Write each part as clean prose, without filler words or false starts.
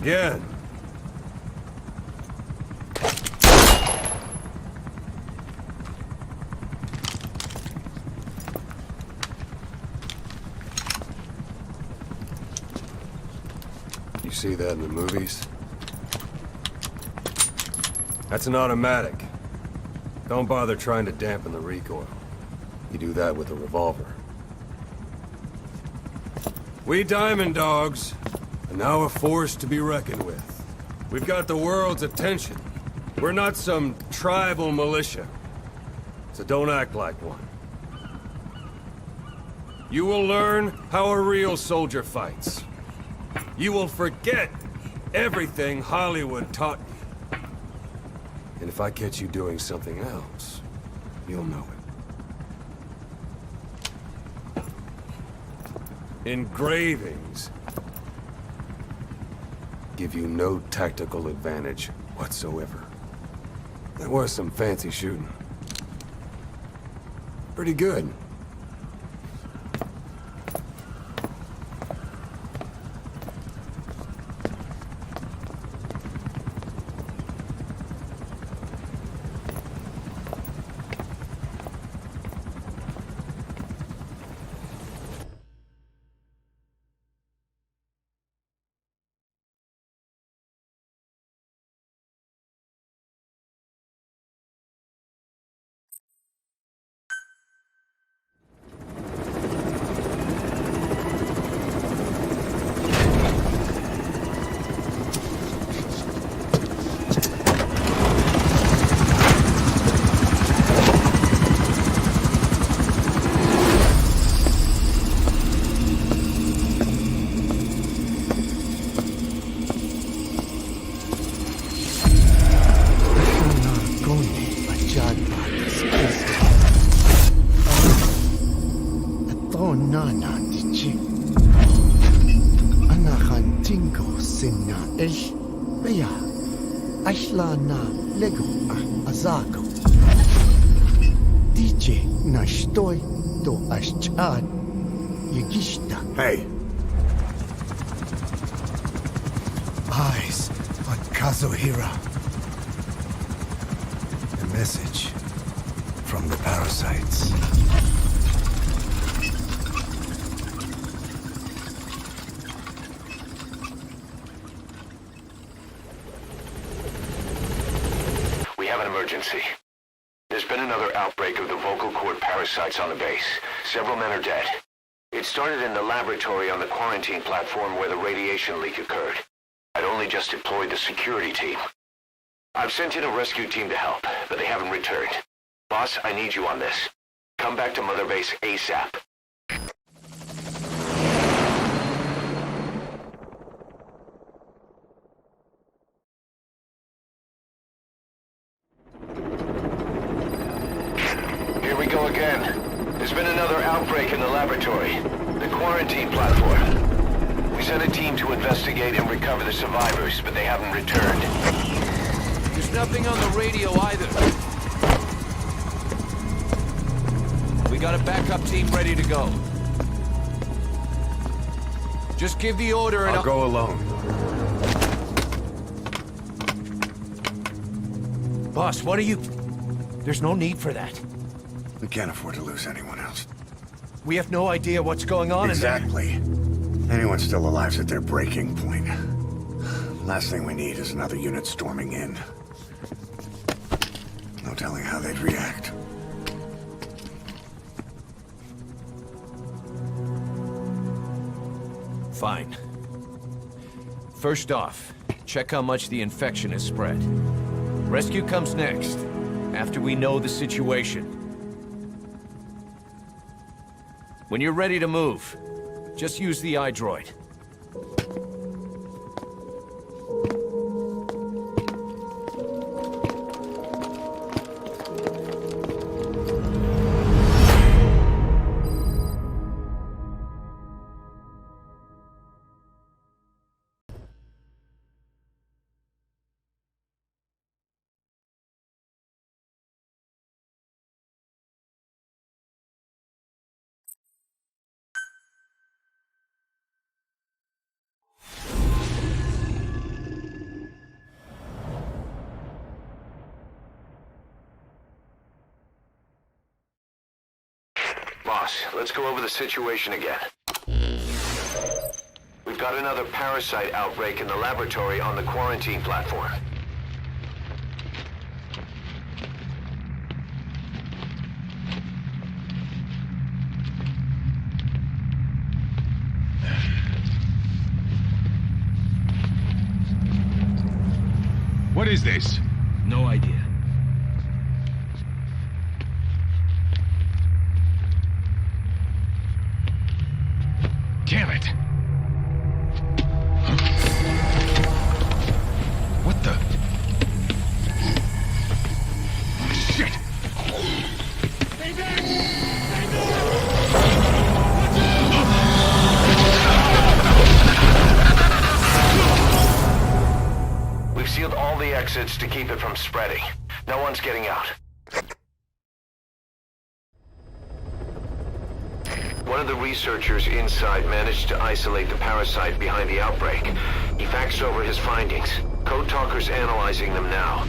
Again. You see that in the movies? That's an automatic. Don't bother trying to dampen the recoil. You do that with a revolver. We Diamond Dogs are now a force to be reckoned with. We've got the world's attention. We're not some tribal militia. So don't act like one. You will learn how a real soldier fights. You will forget everything Hollywood taught you. And if I catch you doing something else, you'll know it. Engravings give you no tactical advantage whatsoever. That was some fancy shooting. Pretty good. Hey. Eyes on Kazuhira. A message from the parasites. We have an emergency. There's been another outbreak of the vocal cord parasites on the base. Several men are dead. It started in the laboratory on the quarantine platform where the radiation leak occurred. I'd only just deployed the security team. I've sent in a rescue team to help, but they haven't returned. Boss, I need you on this. Come back to Mother Base ASAP. Here we go again. There's been another outbreak in the laboratory, the quarantine platform. We sent a team to investigate and recover the survivors, but they haven't returned. There's nothing on the radio either. We got a backup team ready to go. Just give the order and I'll go alone. Boss, what are you... There's no need for that. We can't afford to lose anyone else. We have no idea what's going on Exactly. Anyone still alive's at their breaking point. Last thing we need is another unit storming in. No telling how they'd react. Fine. First off, check how much the infection has spread. Rescue comes next, after we know the situation. When you're ready to move, just use the iDroid. Boss, let's go over the situation again. We've got another parasite outbreak in the laboratory on the quarantine platform. What is this? No idea. Damn it! Huh? What the? Shit! We've sealed all the exits to keep it from spreading. No one's getting out. One of the researchers inside managed to isolate the parasite behind the outbreak. He faxed over his findings. Code Talker's analyzing them now.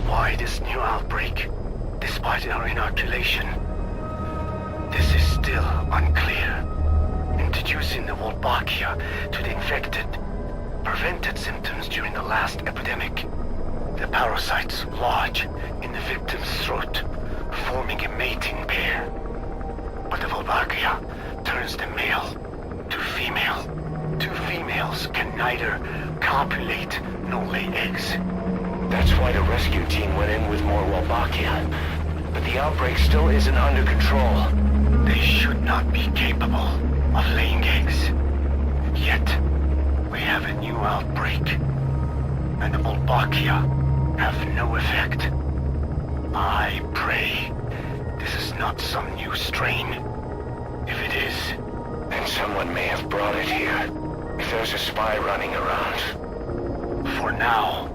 Why this new outbreak, despite our inoculation? This is still unclear. Introducing the Wolbachia to the infected prevented symptoms during the last epidemic. The parasites lodge in the victim's throat, forming a mating pair. But the Wolbachia turns the male to female. Two females can neither copulate nor lay eggs. That's why the rescue team went in with more Wolbachia. But the outbreak still isn't under control. They should not be capable of laying eggs. Yet, we have a new outbreak. And the Wolbachia have no effect. I pray this is not some new strain. If it is, then someone may have brought it here. If there's a spy running around. For now,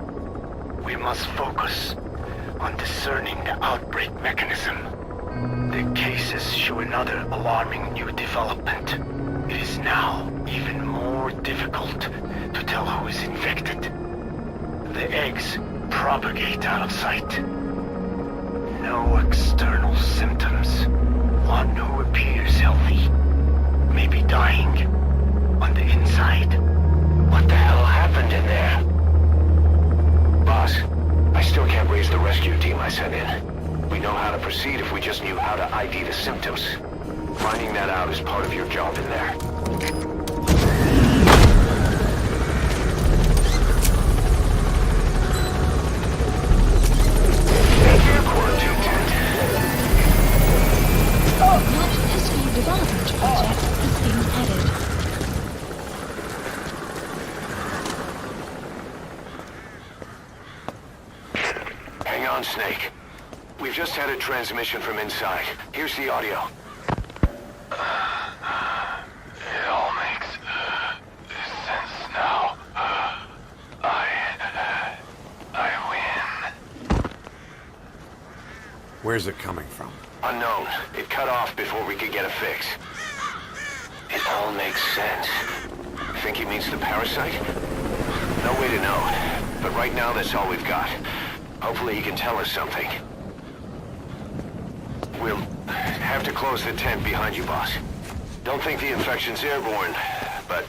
we must focus on discerning the outbreak mechanism. The cases show another alarming new development. It is now even more difficult to tell who is infected. The eggs propagate out of sight. No external symptoms. One who appears healthy may be dying on the inside. What the hell happened in there? Boss, I still can't raise the rescue team I sent in. We know how to proceed if we just knew how to ID the symptoms. Finding that out is part of your job in there. Quarantine tent. Not SU development project is being added. Hang on, Snake. We've just had a transmission from inside. Here's the audio. It all makes sense now. I win. Where's it coming from? Unknown. It cut off before we could get a fix. It all makes sense. Think he means the parasite? No way to know. But right now, that's all we've got. Hopefully he can tell us something. We'll have to close the tent behind you, boss. Don't think the infection's airborne, but...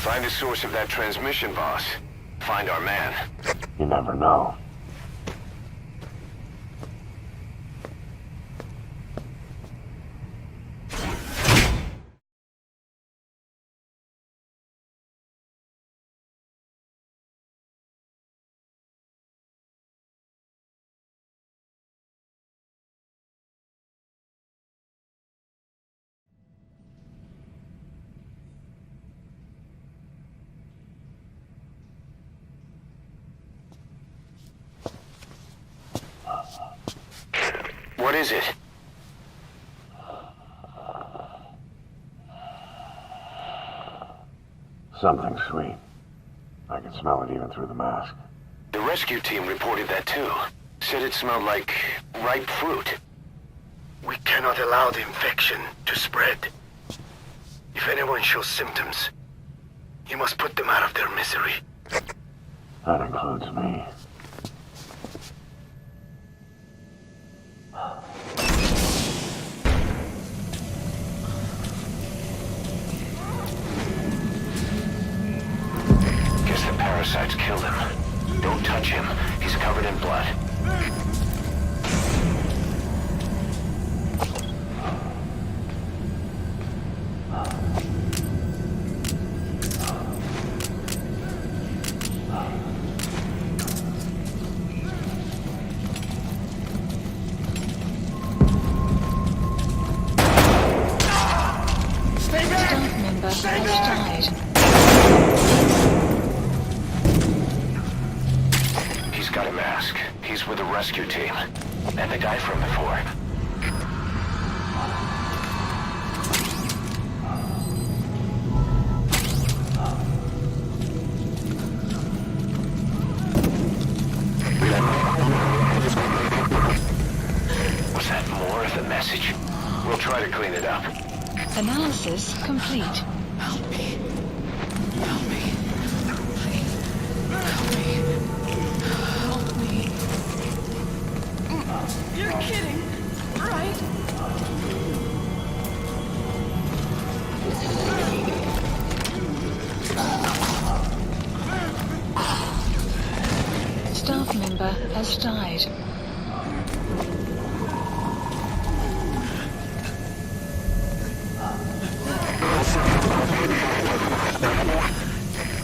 Find the source of that transmission, boss. Find our man. You never know. What is it? Something sweet. I can smell it even through the mask. The rescue team reported that too. Said it smelled like ripe fruit. We cannot allow the infection to spread. If anyone shows symptoms, you must put them out of their misery. That includes me. Guess the parasites killed him. Don't touch him. He's covered in blood. Staff member has died. He's got a mask. He's with the rescue team. And the guy from before. Was that more of the message? We'll try to clean it up. Analysis complete. Help me. Help me. Please. Help me. Help me. You're kidding, right? Staff member has died.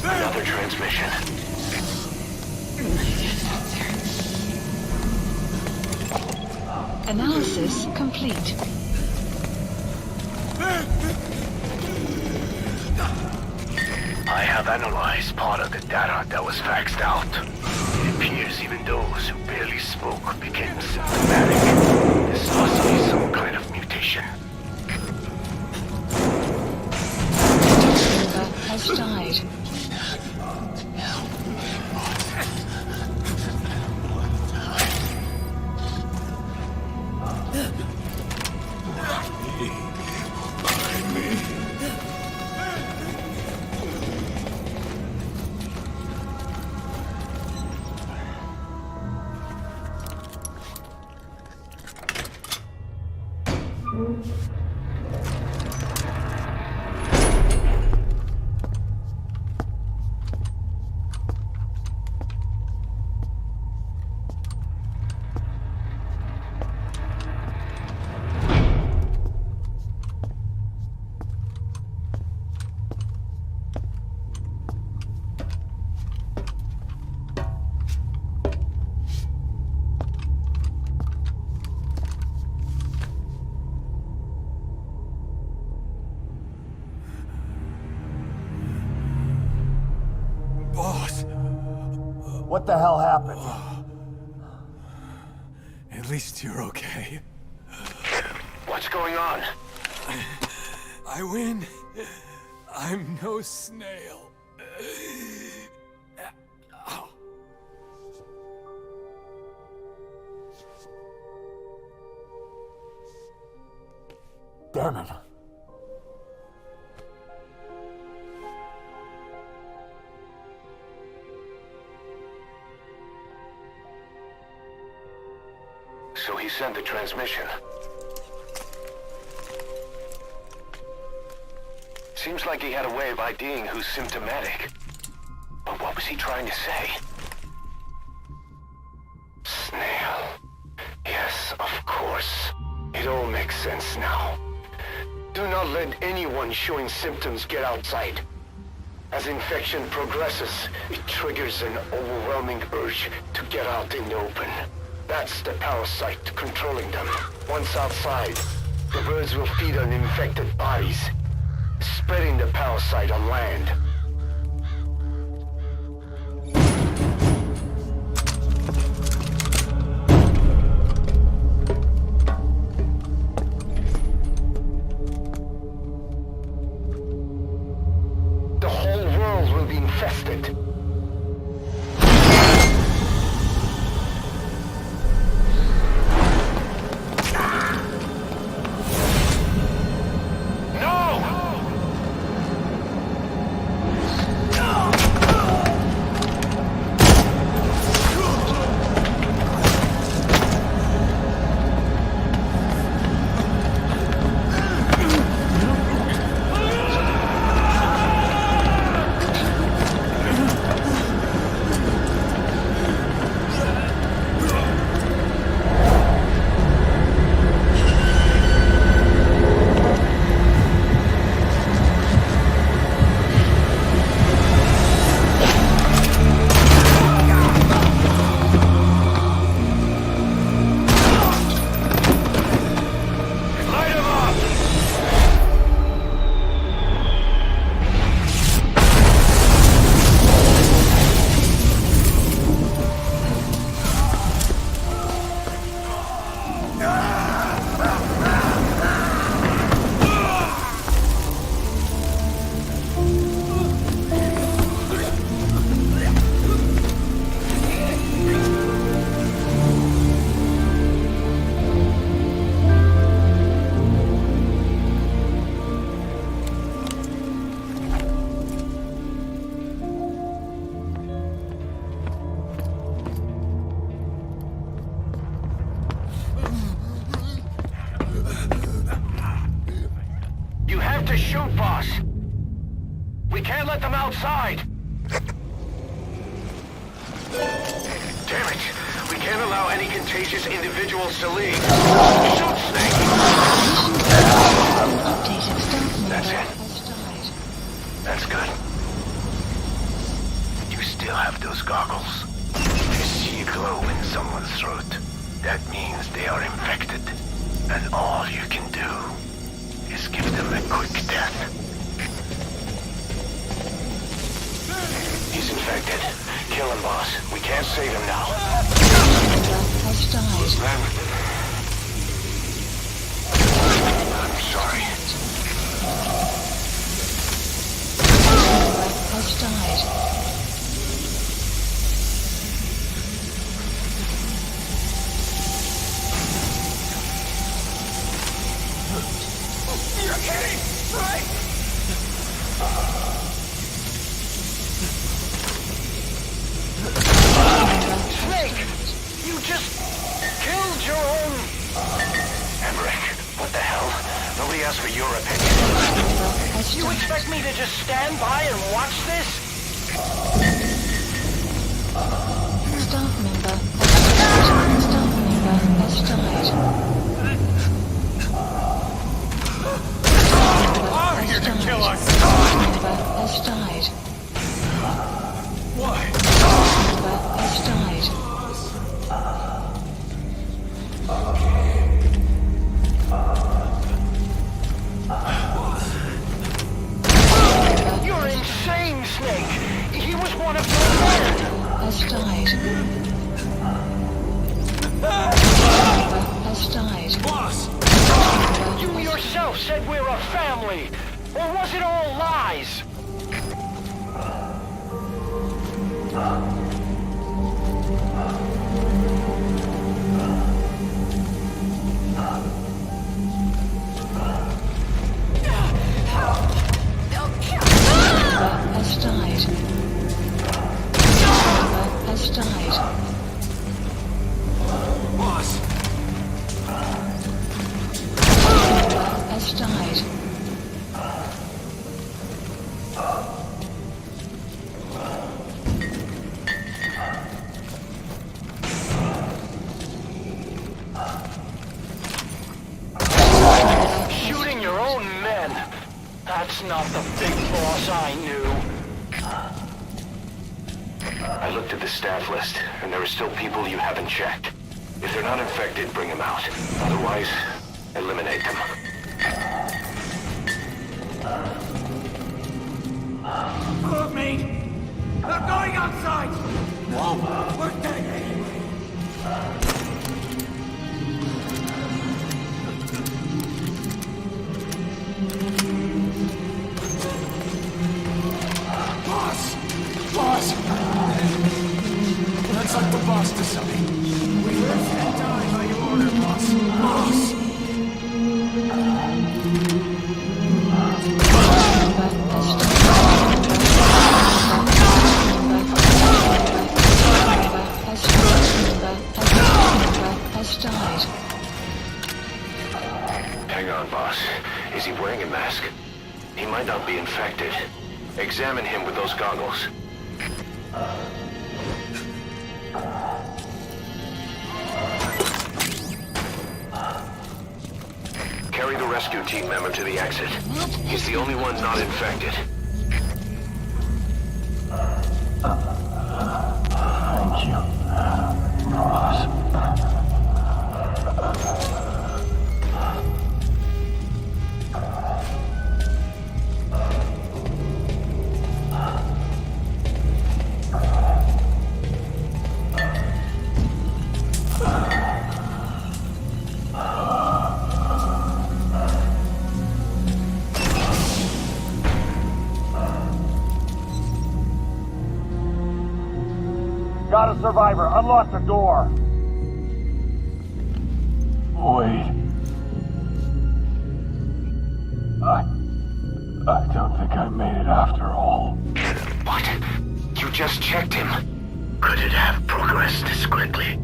Another transmission. Analysis complete. I have analyzed part of the data that was faxed out. It appears even those who barely spoke became symptomatic. This must be some kind of mutation. Member has died. Boss, What the hell happened? at least you're okay. What's going on? I win. I'm no snail. Damn it. So he sent the transmission. Seems like he had a way of IDing who's symptomatic. But what was he trying to say? Snail. Yes, of course. It all makes sense now. Do not let anyone showing symptoms get outside. As infection progresses, it triggers an overwhelming urge to get out in the open. That's the parasite controlling them. Once outside, the birds will feed on infected bodies, spreading the parasite on land. The whole world will be infested. No! can't let them outside! Damn it! We can't allow any contagious individuals to leave. Shoot, Snake! Updated staff member That's it. has died. That's good. You still have those goggles. You see a glow in someone's throat. That means they are infected. And all you can do is give them a quick death. He's infected. Kill him, boss. We can't save him now. Has died. I'm sorry. Has died. You're kidding, right? Snake! You just killed your own... Emmerich, what the hell? Nobody asked for your opinion. Has You died. expect me to just stand by and watch this? Staff member has died. Staff member has died. Are here to kill us! Staff member has died. Why? Staff member has died. You're insane, Snake! He was one of your men! Has died. Staff member has died. Boss! You yourself said we're a family! Or was it all lies? Has died. Has died. Boss! Has died. Shooting your own men! That's not the big boss I knew. I looked at the staff list, and there are still people you haven't checked. If they're not infected, bring them out. Otherwise, eliminate them. Look, mate! They're going outside! Whoa! We're dead! Boss! Boss! Let's let the boss decide. We live and die by your order, boss. Boss! Has died. Hang on, boss. Is he wearing a mask? He might not be infected. Examine him with those goggles. Carry the rescue team member to the exit. He's the only one not infected. Thank you, boss. Got a survivor. Unlock the door. Wait. I don't think I made it after all. What? You just checked him. Could it have progressed this quickly?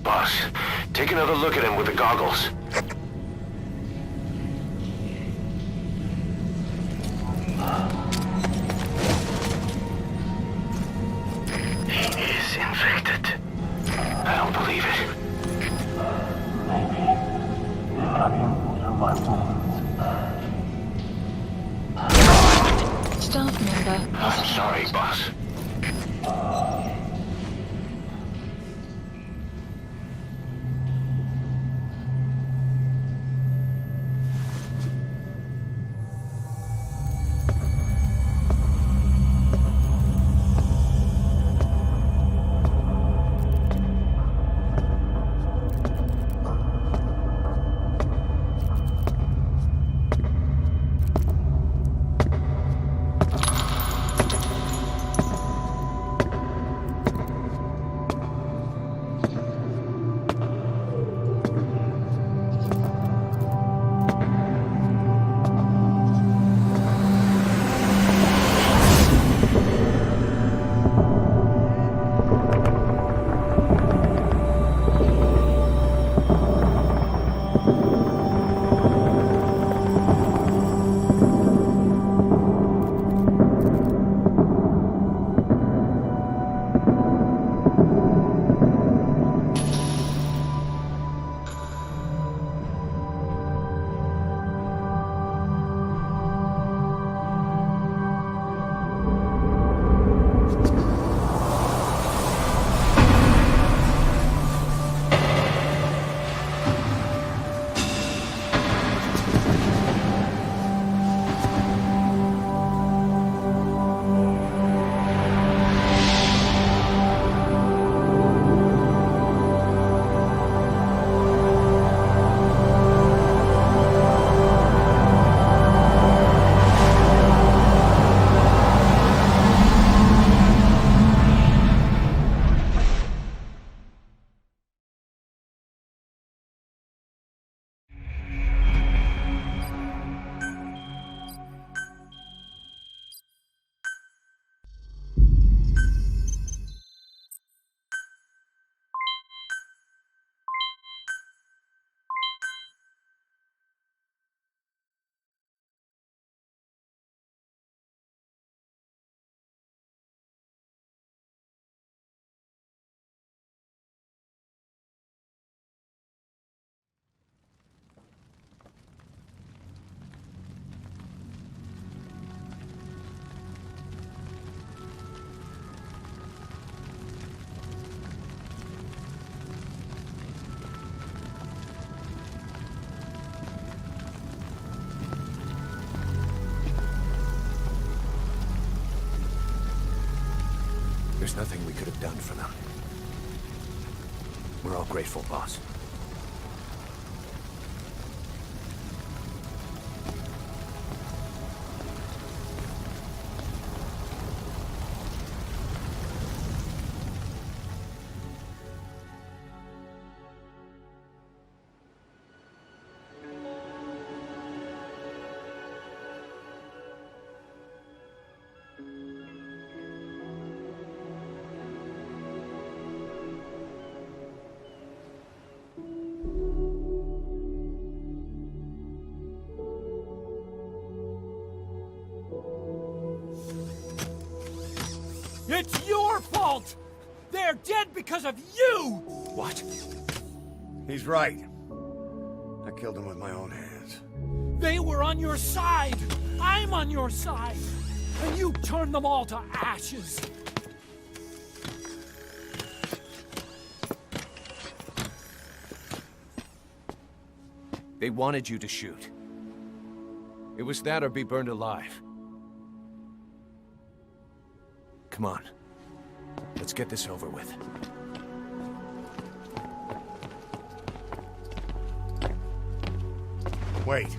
Boss, take another look at him with the goggles. infected. I don't believe it. Maybe running through my wounds. Staff member I'm has sorry, boss. There's nothing we could have done for them. We're all grateful, boss. It's your fault! They're dead because of you! What? He's right. I killed him with my own hands. They were on your side! I'm on your side! And you turned them all to ashes! They wanted you to shoot. It was that or be burned alive. Come on. Let's get this over with. Wait.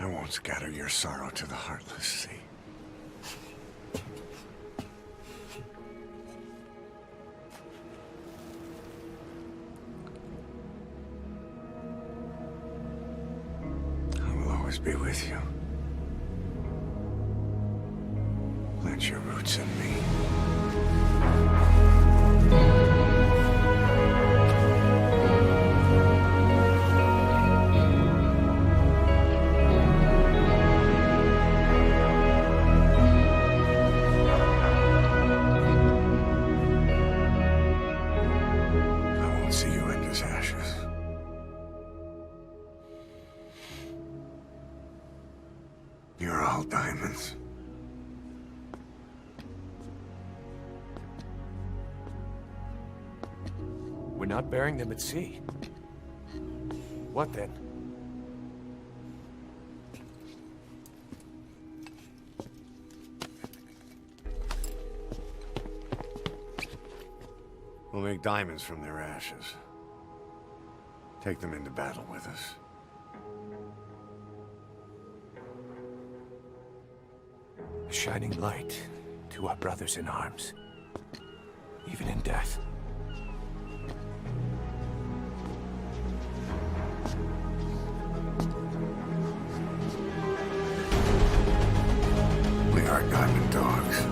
I won't scatter your sorrow to the heartless sea. I will always be with you. Plant your roots in me. You're all diamonds. We're not burying them at sea. What then? We'll make diamonds from their ashes. Take them into battle with us. A shining light to our brothers in arms, even in death. We are diamond dogs.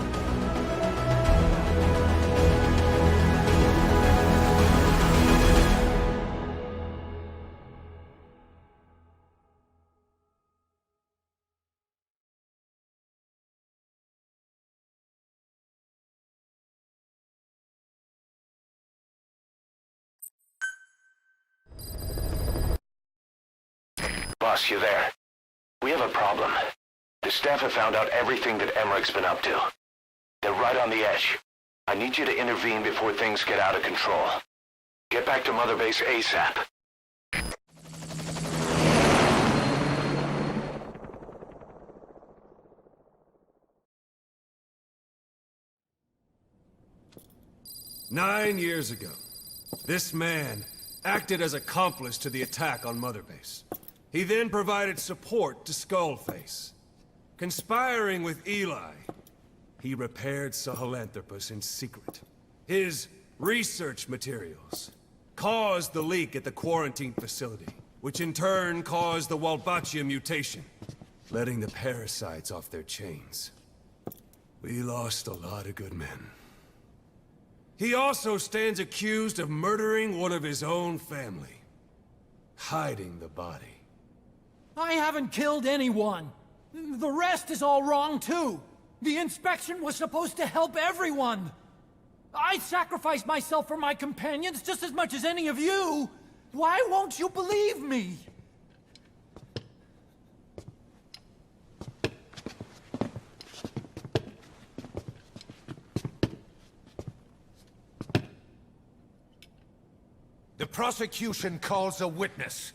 Boss, you there? We have a problem. The staff have found out everything that Emmerich's been up to. They're right on the edge. I need you to intervene before things get out of control. Get back to Mother Base ASAP. Nine years ago, this man acted as accomplice to the attack on Mother Base. He then provided support to Skullface. Conspiring with Eli, he repaired Sahelanthropus in secret. His research materials caused the leak at the quarantine facility, which in turn caused the Walbachia mutation, letting the parasites off their chains. We lost a lot of good men. He also stands accused of murdering one of his own family, hiding the body. I haven't killed anyone. The rest is all wrong, too. The inspection was supposed to help everyone. I sacrificed myself for my companions just as much as any of you. Why won't you believe me? The prosecution calls a witness.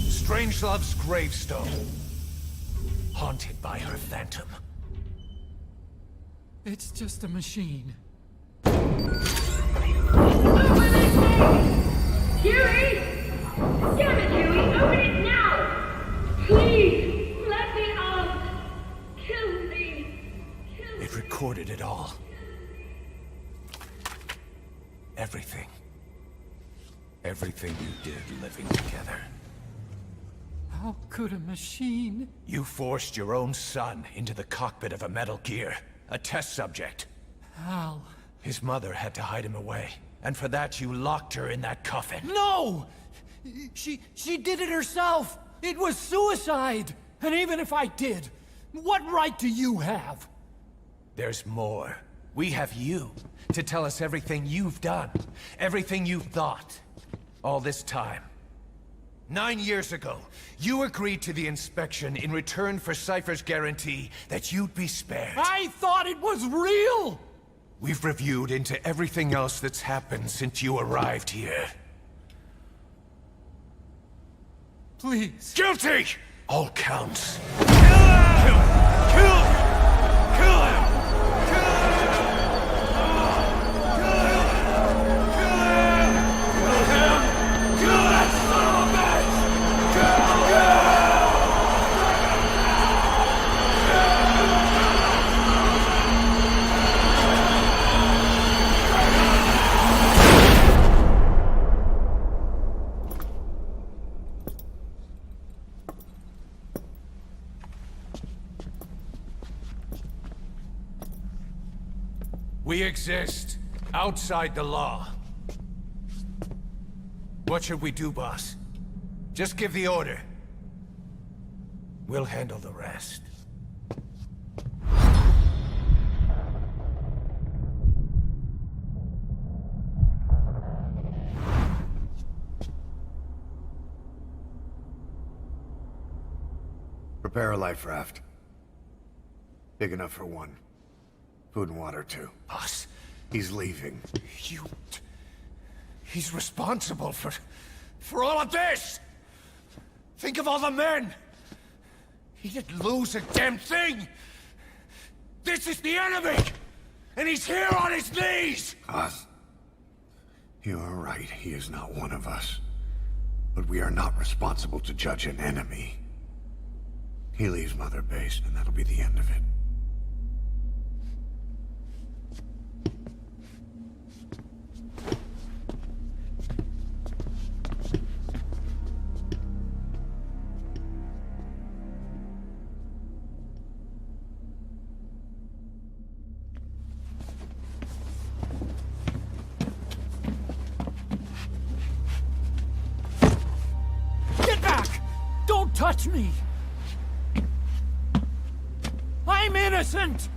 Strangelove's gravestone, haunted by her phantom. It's just a machine. Huey! Damn it, Huey! Open it now! Please! Let me out! Kill me! Kill me! It recorded it all. Everything. Everything you did living together. How could a machine? You forced your own son into the cockpit of a Metal Gear, a test subject. How? His mother had to hide him away, and for that you locked her in that coffin. No! She did it herself! It was suicide! And even if I did, what right do you have? There's more. We have you to tell us everything you've done, everything you've thought. All this time. 9 years ago, you agreed to the inspection in return for Cypher's guarantee that you'd be spared. I thought it was real! We've reviewed into everything else that's happened since you arrived here. Please. Guilty! All counts. We exist outside the law. What should we do, boss? Just give the order. We'll handle the rest. Prepare a life raft. Big enough for one. Food and water, too. Boss, He's leaving. He's responsible for all of this! Think of all the men! He didn't lose a damn thing! This is the enemy! And he's here on his knees! Us. You are right, he is not one of us. But we are not responsible to judge an enemy. He leaves Mother Base, and that'll be the end of it. Touch me! I'm innocent!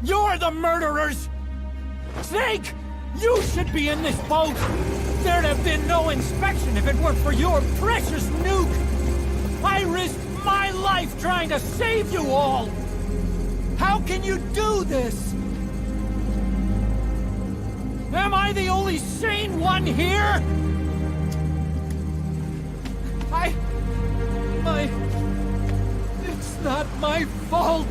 You're the murderers! Snake! You should be in this boat! There'd have been no inspection if it weren't for your precious nuke! I risked my life trying to save you all! How can you do this? Am I the only sane one here? It's not my fault!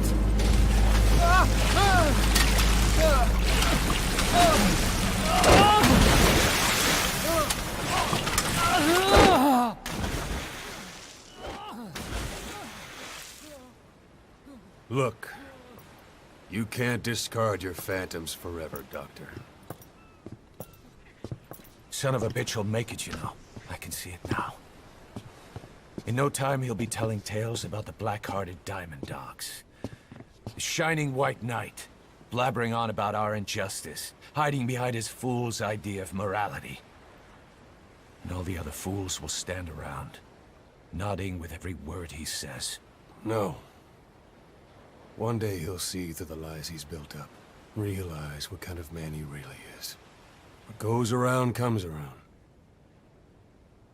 Look, you can't discard your phantoms forever, Doctor. Son of a bitch will make it, you know. I can see it now. In no time, he'll be telling tales about the black-hearted diamond dogs. The shining white knight, blabbering on about our injustice, hiding behind his fool's idea of morality. And all the other fools will stand around, nodding with every word he says. No. One day he'll see through the lies he's built up, realize what kind of man he really is. What goes around comes around.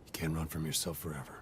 You can't run from yourself forever.